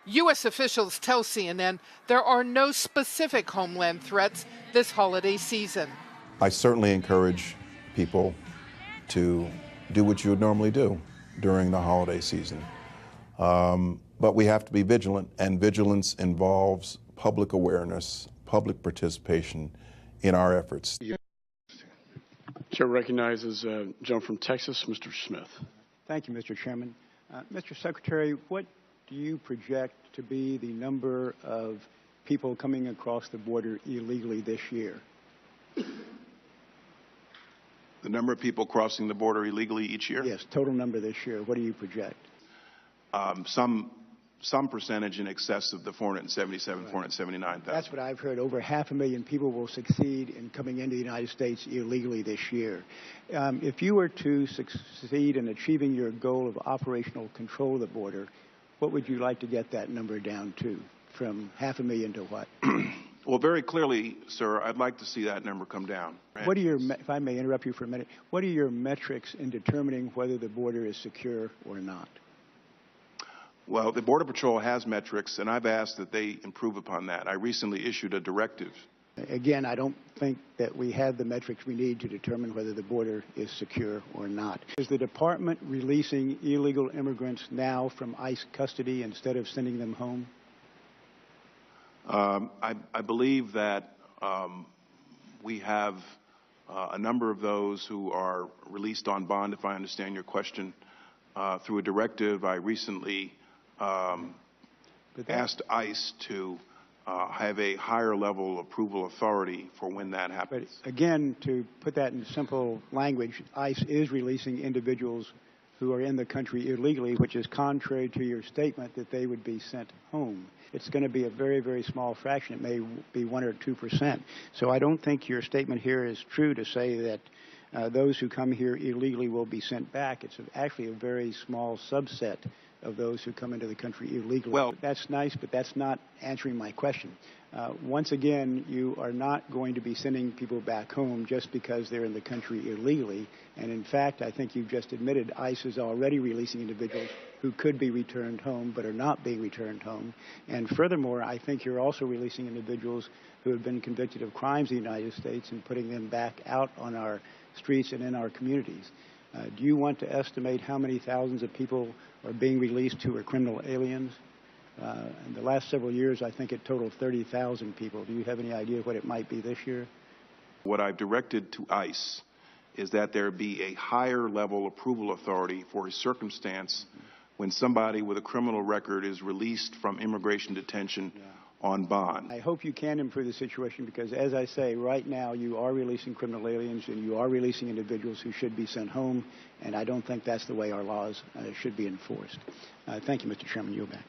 U.S. officials tell CNN there are no specific homeland threats this holiday season. I certainly encourage people to do what you would normally do during the holiday season. But we have to be vigilant, and vigilance involves public awareness, public participation in our efforts. Chair recognizes a gentleman from Texas, Mr. Smith. Thank you, Mr. Chairman. Mr. Secretary, what do you project to be the number of people coming across the border illegally this year? The number of people crossing the border illegally each year? Yes, total number this year. What do you project? Some percentage in excess of the 477, right. 479,000. That's what I've heard. Over 500,000 people will succeed in coming into the United States illegally this year. If you were to succeed in achieving your goal of operational control of the border, what would you like to get that number down to? From 500,000 to what? Well, very clearly, sir, I'd like to see that number come down. What are your, if I may interrupt you for a minute, what are your metrics in determining whether the border is secure or not? Well, the Border Patrol has metrics, and I've asked that they improve upon that. I recently issued a directive. Again, I don't think that we have the metrics we need to determine whether the border is secure or not. Is the department releasing illegal immigrants now from ICE custody instead of sending them home? I believe that we have a number of those who are released on bond, if I understand your question. Through a directive, I recently asked ICE to have a higher level approval authority for when that happens. But again, to put that in simple language, ICE is releasing individuals who are in the country illegally, which is contrary to your statement that they would be sent home. It's going to be a very, very small fraction. It may be 1 or 2%. So I don't think your statement here is true to say that those who come here illegally will be sent back. It's actually a very small subset of those who come into the country illegally. Well, that's nice, but that's not answering my question. Once again, you are not going to be sending people back home just because they're in the country illegally. And in fact, I think you've just admitted ICE is already releasing individuals who could be returned home but are not being returned home. And furthermore, I think you're also releasing individuals who have been convicted of crimes in the United States and putting them back out on our streets and in our communities. Do you want to estimate how many thousands of people are being released who are criminal aliens? In the last several years, I think it totaled 30,000 people. Do you have any idea what it might be this year? What I've directed to ICE is that there be a higher level approval authority for a circumstance when somebody with a criminal record is released from immigration detention on bond. I hope you can improve the situation because, as I say, right now you are releasing criminal aliens and you are releasing individuals who should be sent home, and I don't think that's the way our laws should be enforced. Thank you, Mr. Chairman. Yield back.